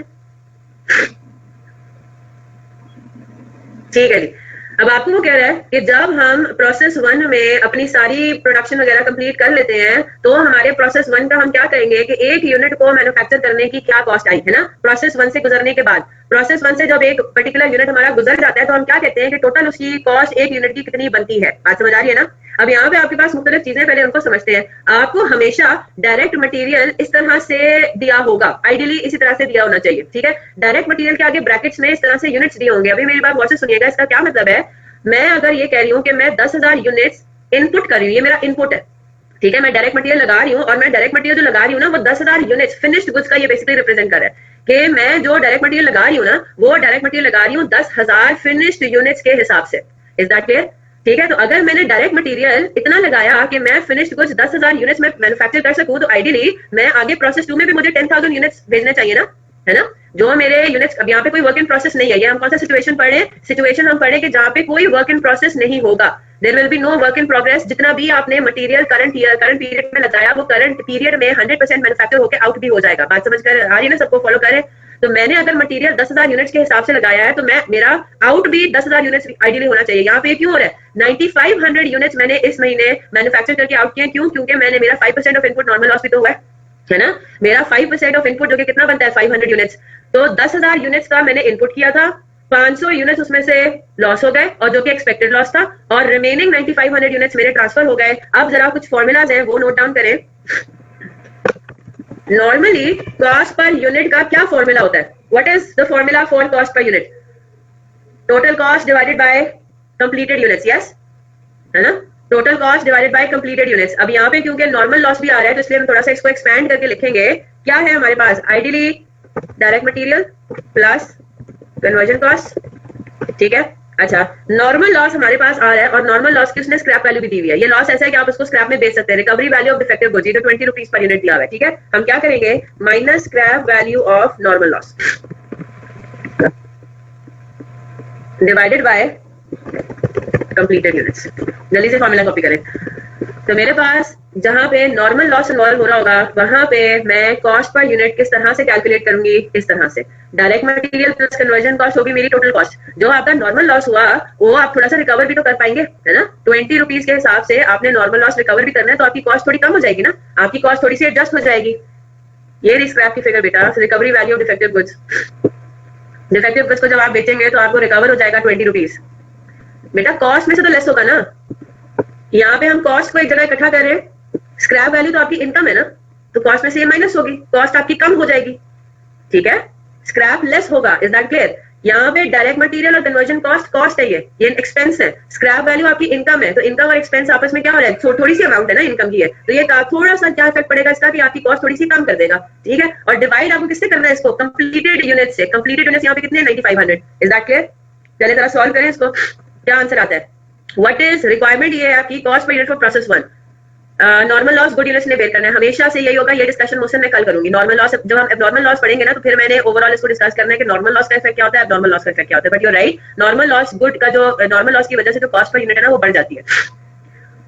ठीक है जी। अब आपको वो कह रहा है कि जब हम प्रोसेस 1 में अपनी सारी प्रोडक्शन वगैरह कंप्लीट कर लेते हैं तो हमारे प्रोसेस 1 का हम क्या करेंगे कि एक यूनिट को मैन्युफैक्चर करने की क्या कॉस्ट आई, है ना, प्रोसेस 1 से गुजरने के बाद। प्रोसेस 1 से जब एक पर्टिकुलर यूनिट हमारा गुजर जाता है तो हम क्या कहते हैं कि टोटल उसकी कॉस्ट एक यूनिट की कितनी बनती है। बात समझ आ रही है ना। अब यहाँ पे आपके पास मुख्तलिफ चीजें, पहले उनको समझते हैं। आपको हमेशा डायरेक्ट मटेरियल इस तरह से दिया होगा, आइडियली इसी तरह से दिया होना चाहिए, ठीक है। डायरेक्ट मटेरियल के आगे ब्रैकेट्स में इस तरह से यूनिट्स दिए होंगे। अभी मेरी बात गौर से सुनिएगा, इसका क्या मतलब है, मैं अगर ये कह रही हूँ कि मैं 10,000 यूनिट्स इनपुट कर रही हूँ, ये मेरा इनपुट है, ठीक है, मैं डायरेक्ट मटेरियल लगा रही हूँ और मैं डायरेक्ट मटेरियल जो लगा रही हूँ ना वो 10,000 यूनिट्स फिनिश्ड गुड्स का ये बेसिकली रिप्रेजेंट कर रहा है कि मैं जो डायरेक्ट मटेरियल लगा रही हूँ ना वो डायरेक्ट मटेरियल लगा रही हूँ 10,000 फिनिश्ड यूनिट्स के हिसाब से। Is that clear? ठीक है, तो अगर मैंने डायरेक्ट मटेरियल इतना लगाया कि मैं फिनिश्ड गुड्स 10,000 यूनिट्स में मैन्युफैक्चर कर सकूं, तो आइडियली मैं आगे प्रोसेस 2 में भी मुझे 10,000 यूनिट्स भेजने चाहिए ना, है ना? जो मेरे यूनिट्स, अब यहाँ पे कोई वर्क इन प्रोसेस नहीं है, ये हम कौन सा सिचुएशन पढ़ रहे हैं? सिचुएशन हम पढ़ रहे हैं कि जहाँ पे कोई वर्क इन प्रोसेस नहीं होगा, there will be no work in progress. जितना भी आपने मटेरियल करंट पीरियड में लगाया वो करंट पीरियड में 100% मैन्युफैक्चर होकर आउट भी हो जाएगा। बात समझ कर आ रही है ना? सबको फॉलो करें। तो मैंने अगर मटेरियल 10,000 यूनिट्स के हिसाब से लगाया है तो मेरा आउट भी 10,000 यूनिट्स आइडियली होना चाहिए। यहाँ पे क्यों हो रहा है? 9500 यूनिट्स मैंने इस महीने मैन्युफैक्चर करके आउट किए। क्यों? क्योंकि मैंने मेरा 5% ऑफ इनपुट नॉर्मल लॉस भी तो हुआ है ना? मेरा 5% ऑफ इनपुट जो कि कितना बनता है 500 यूनिट्स, तो 10,000 यूनिट्स का मैंने इनपुट किया था, 500 यूनिट्स उसमें से लॉस हो गए और जो कि एक्सपेक्टेड लॉस था, और रिमेनिंग 9500 यूनिट्स मेरे ट्रांसफर हो गए। अब जरा कुछ फॉर्मूलाज हैं वो नोट डाउन करें। नॉर्मली कॉस्ट पर यूनिट का क्या फॉर्मूला होता है? What is the formula for cost पर unit? Total cost divided by completed units, yes, है ना? Total cost divided by completed units. अब यहाँ पे क्योंकि नॉर्मल लॉस भी आ रहा है तो इसलिए हम थोड़ा सा इसको एक्सपैंड करके लिखेंगे। क्या है हमारे पास? Ideally direct material plus conversion cost, ठीक है। अच्छा, नॉर्मल लॉस हमारे पास आ रहा है और नॉर्मल लॉस की उसने स्क्रैप वैल्यू भी दी हुई है। ये लॉस ऐसा है कि आप उसको स्क्रैप में बेच सकते हैं। Recovery value of defective goods, तो 20 रुपीज पर यूनिट दिया हुआ है, ठीक है। हम क्या करेंगे? Minus scrap value of normal loss divided by completed units. जल्दी से फॉर्मूला कॉपी करें। तो मेरे पास जहां पे नॉर्मल लॉस इन्वॉल्व हो रहा होगा वहां पे मैं कॉस्ट पर यूनिट किस तरह से कैलकुलेट करूंगी? इस तरह से, direct material plus conversion cost होगी मेरी टोटल कॉस्ट। जो आपका नॉर्मल लॉस हुआ वो आप थोड़ा सा रिकवर भी तो कर पाएंगे, है ना? 20 रुपीज के हिसाब से आपने नॉर्मल लॉस रिकवर भी करना है तो आपकी कॉस्ट थोड़ी कम हो जाएगी ना, आपकी कॉस्ट थोड़ी सी एडजस्ट हो जाएगी। ये स्क्रैप की फिगर बेटा, recovery value of defective goods. Defective goods को जब आप बेचेंगे तो आपको रिकवर हो जाएगा 20 रुपीज। बेटा कॉस्ट में से तो लेस होगा ना, यहाँ पे हम कॉस्ट को एक जगह इकट्ठा कर रहे हैं, स्क्रैप वैल्यू तो आपकी इनकम है ना, तो कॉस्ट में से ये माइनस होगी, कॉस्ट आपकी कम हो जाएगी, ठीक है। स्क्रैप लेस होगा, इज दैट क्लियर? यहाँ पे डायरेक्ट मटेरियल और कन्वर्जन कॉस्ट है, ये एक्सपेंस है। स्क्रैप वैल्यू आपकी इनकम है, तो इनकम और एक्सपेंस आपस में क्या हो रहा है? थोड़ी सी अमाउंट है ना इनकम की है, तो ये थोड़ा सा क्या इफेक्ट पड़ेगा इसका कि आपकी कॉस्ट थोड़ी सी कम कर देगा, ठीक है। और डिवाइड आपको किससे करना है इसको? कंप्लीटेड यूनिट से। कंप्लीटेड यूनिट्स यहाँ पे कितने? 9500। Is that clear? चलिए जरा सॉल्व करें इसको, क्या आंसर आता है? What is requirement? ये है आपकी कॉस्ट पर unit for process 1। Normal loss good units ने बेर करना है, हमेशा से यही होगा। ये डिस्कशन मुझसे मैं कल करूंगी। नॉर्मल लॉस, जब हम एब्नॉर्मल लॉस पढ़ेंगे ना तो फिर मैंने ओवरऑल इसको डिस्कस करना है कि नॉर्मल लॉस का इफेक्ट क्या होता है, एब्नॉर्मल लॉस का इफेक्ट क्या होता है। But you right, normal loss good का जो नॉर्मल लॉस की वजह से जो कॉस्ट पर यूनिट है ना वो बढ़ जाती है।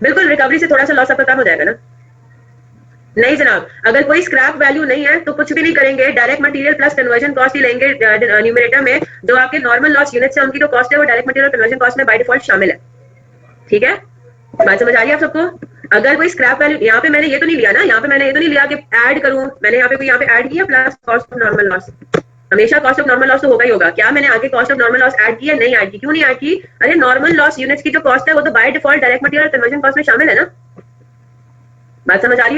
बिल्कुल, रिकवरी से थोड़ा सा लॉस आपका कम हो जाएगा ना। नहीं जनाब, अगर कोई स्क्रैप वैल्यू नहीं है तो कुछ भी नहीं करेंगे, direct material plus conversion cost ही लेंगे न्यूमरेटर में। जो आपके नॉर्मल लॉस यूनिट है उनकी जो कॉस्ट है वो डायरेक्ट मटेरियल कन्वर्जन कॉस्ट में बाय डिफॉल्ट शामिल है, ठीक है। बात समझ आ रही है आप सबको? अगर कोई स्क्रैप वैल्यू, यहाँ पे मैंने ये तो नहीं लिया ना, यहाँ पे मैंने ये तो नहीं लिया कि ऐड करूं, मैंने यहाँ पे कोई यहाँ पे ऐड किया plus cost of normal loss. हमेशा कॉस्ट ऑफ नॉर्मल लॉस तो होगा ही होगा। क्या मैंने आगे cost of normal loss add की है? नहीं ऐड की। क्यों नहीं ऐड की? अरे नॉर्मल लॉस यूनिट्स की जो कॉस्ट है वो तो by default direct material conversion cost में शामिल है ना। बात समझ आ रही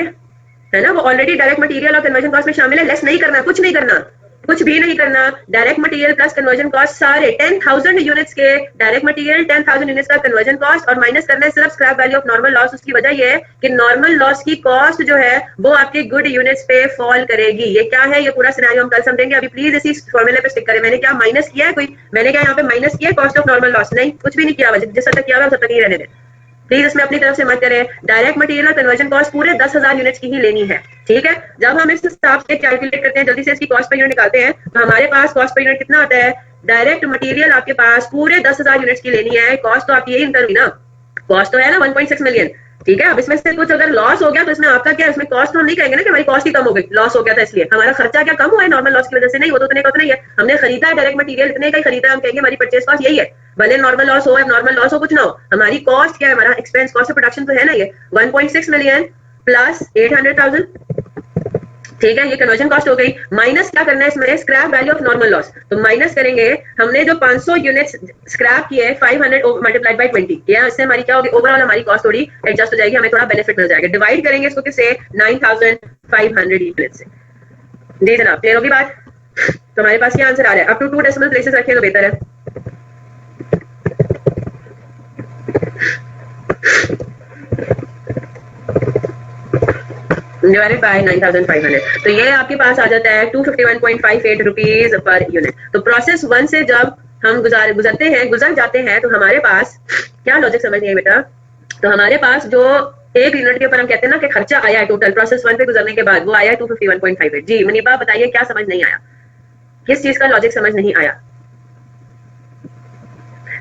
है ना? वो ऑलरेडी डायरेक्ट मटेरियल और कन्वर्जन कॉस्ट में शामिल है। लेस नहीं करना, कुछ नहीं करना, कुछ भी नहीं करना। Direct material plus conversion cost सारे 10,000 यूनिट्स के डायरेक्ट मटेरियल, 10,000 यूनिट्स का कन्वर्जन कॉस्ट और माइनस करना है सिर्फ scrap value of normal loss. उसकी वजह ये है कि नॉर्मल लॉस की कॉस्ट जो है वो आपके गुड यूनिट्स पे फॉल करेगी। ये क्या है? ये पूरा सिनेरियो हम कल समझेंगे। अभी प्लीज इसी फॉर्मूले पे स्टिक करें। मैंने क्या माइनस किया है? मैंने क्या यहाँ पे माइनस किया है कॉस्ट ऑफ नॉर्मल लॉस? नहीं, कुछ भी नहीं किया। जिस तक किया हुआ उस तक ही रहने दें प्लीज, इसमें अपनी तरफ से मत करें। डायरेक्ट मटेरियल और कन्वर्जन कॉस्ट पूरे 10,000 यूनिट्स की ही लेनी है, ठीक है। जब हम इस हिसाब से कैलकुलेट करते हैं, जल्दी से इसकी कॉस्ट पर यूनिट निकालते हैं, तो हमारे पास कॉस्ट पर यूनिट कितना आता है? डायरेक्ट मटेरियल आपके पास पूरे 10,000 यूनिट्स की लेनी है, कॉस्ट तो आपकी यही इनकम हुई ना, कॉस्ट तो है ना 1.6 मिलियन, ठीक है। अब इसमें से कुछ अगर लॉस हो गया तो इसमें आपका क्या? इसमें कॉस्ट तो हम नहीं कहेंगे ना कि हमारी कॉस्ट ही कम हो गई, लॉस हो गया था इसलिए। हमारा खर्चा क्या कम हुआ है नॉर्मल लॉस की वजह से? नहीं, वो तो उतने का उतना ही है। हमने खरीदा है डायरेक्ट मटेरियल, इतने का ही खरीदा है, हम कहेंगे हमारी परचेज कॉस्ट यही है। भले नॉर्मल लॉस हो, नॉर्मल लॉस हो, कुछ ना हो, हमारी कॉस्ट क्या है? हमारा एक्सपेंस, कॉस्ट ऑफ प्रोडक्शन तो है ना ये 1.6 मिलियन प्लस 800,000, ठीक है। ये कन्वर्जन कॉस्ट हो गई। माइनस क्या करना है इसमें? Scrap value of normal loss. तो माइनस करेंगे, हमने जो 500 यूनिट्स स्क्रैप किए 500 मल्टीप्लाइड बाय 20, या इससे हमारी क्या होगी? ओवरऑल हमारी कॉस्ट थोड़ी एडजस्ट हो जाएगी, हमें थोड़ा बेनिफिट मिल जाएगा। डिवाइड करेंगे इसको किससे? 9,500 यूनिट से। जी जनाब, क्लियर होगी बात? तो हमारे पास क्या आंसर आ रहा है? अप टू 2 डेसिमल प्लेसेस रखें तो बेहतर है। डिवाइडेड बाय 9500, तो ये आपके पास आ जाता है 251.58 रुपीज पर यूनिट। तो प्रोसेस 1 से जब हम गुजर जाते हैं तो हमारे पास क्या लॉजिक समझ नहीं है बेटा, तो हमारे पास जो एक यूनिट के ऊपर हम कहते हैं ना कि खर्चा आया है टोटल प्रोसेस 1 पे गुजरने के बाद, वो आया 251.58। जी मनीबा बताइए क्या समझ नहीं आया, किस चीज का लॉजिक समझ नहीं आया?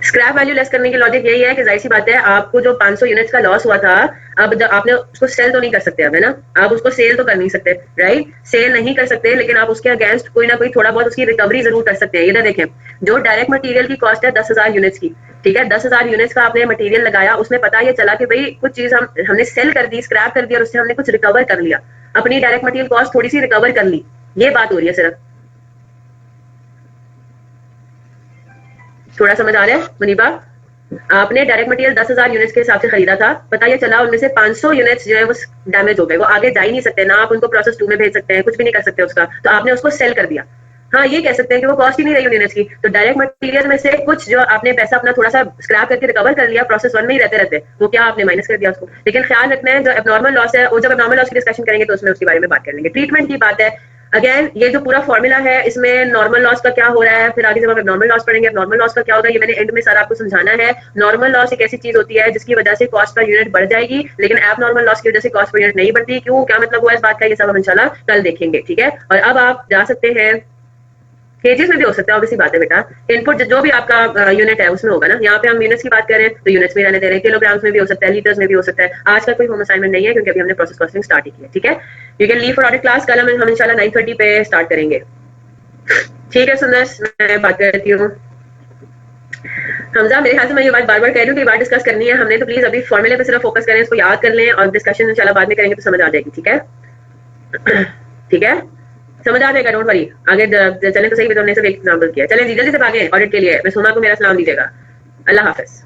स्क्रैप वैल्यू लेस करने की लॉजिक यही है कि जाहिर सी बात है आपको जो 500 यूनिट्स का लॉस हुआ था, अब जब आपने उसको सेल तो नहीं कर सकते अब, है ना, आप उसको सेल तो कर नहीं सकते, राइट, सेल नहीं कर सकते, लेकिन आप उसके अगेंस्ट कोई ना कोई थोड़ा बहुत उसकी रिकवरी जरूर कर सकते हैं। इधर देखें, जो डायरेक्ट मटेरियल की कॉस्ट है 10,000 यूनिट्स की, ठीक है, 10,000 यूनिट्स का आपने मटेरियल लगाया, उसमें पता ये चला कि भाई कुछ चीज हमने सेल कर दी, स्क्रैप कर दिया और उससे हमने कुछ रिकवर कर लिया, अपनी डायरेक्ट मटेरियल कॉस्ट थोड़ी सी रिकवर कर ली, ये बात हो रही है सिर्फ। थोड़ा समझ आ रहा है मुनीबा? आपने डायरेक्ट मटेरियल 10,000 यूनिट्स के हिसाब से खरीदा था, पता ये चला उनमें से 500 यूनिट्स जो है वो डैमेज हो गए, वो आगे जा ही नहीं सकते ना, आप उनको प्रोसेस 2 में भेज सकते हैं, कुछ भी नहीं कर सकते उसका, तो आपने उसको सेल कर दिया। हाँ ये कह सकते हैं कि वो कॉस्ट ही नहीं रही यूनिट्स की, तो डायरेक्ट मटेरियल में से कुछ जो आपने पैसा अपना थोड़ा सा स्क्रैप करके रिकवर कर लिया प्रोसेस 1 में ही रहते रहते, वो क्या आपने माइनस कर दिया उसको। लेकिन ख्याल रखना है जो एबनॉर्मल लॉस है, वो जब एबनॉर्मल लॉस की डिस्कशन करेंगे तो उसमें उसके बारे में बात कर लेंगे। ट्रीटमेंट की बात है, अगेन ये जो पूरा फॉर्मूला है इसमें नॉर्मल लॉस का क्या हो रहा है, फिर आगे जब हम नॉर्मल लॉस पढ़ेंगे नॉर्मल लॉस का क्या होगा, ये मैंने एंड में सारा आपको समझाना है। नॉर्मल लॉस एक ऐसी चीज होती है जिसकी वजह से कॉस्ट पर यूनिट बढ़ जाएगी, लेकिन एब नॉर्मल लॉस की वजह से कॉस्ट पर यूनिट नहीं बढ़ती। क्यों, क्या मतलब हुआ इस बात का, ये सब हम इंशाल्लाह कल देखेंगे, ठीक है। और अब आप जा सकते हैं, केजीज में भी हो सकता है, ऑब्वियसली बात है बेटा, इनपुट जो भी आपका यूनिट है उसमें होगा ना, यहाँ पे हम यूनिट्स की बात करें तो यूनिट्स में रहने दे रहे हैं, किलोग्राम्स में भी हो सकता है, लीटर्स में भी हो सकता है। आज का कोई होम असाइनमेंट नहीं है क्योंकि अभी हमने प्रोसेस कॉस्टिंग स्टार्ट ही किया, ठीक है। You can leave for audit class, कल हम इंशाल्लाह 9:30 पे स्टार्ट करेंगे, ठीक है। सुंदर मैं बात करती हूँ हमजा, मेरे ख्याल से मैं ये बात बार बार कह रही हूँ कि बात डिस्कस करनी है हमने, तो प्लीज अभी फॉर्मूले पे सिर्फ फोकस करें, इसको याद कर लें और डिस्कशन इंशाल्लाह बाद में करेंगे तो समझ आ जाएगी, ठीक है। ठीक है, समझ आ जाएगा, डोंट वरी। आगे चलें तो सही, भी हमने सिर्फ एक एग्जांपल किया। चलें जी जल्दी से भागें ऑडिट के लिए, मैं सुमा को मेरा सलाम दीजिएगा। अल्लाह हाफिज।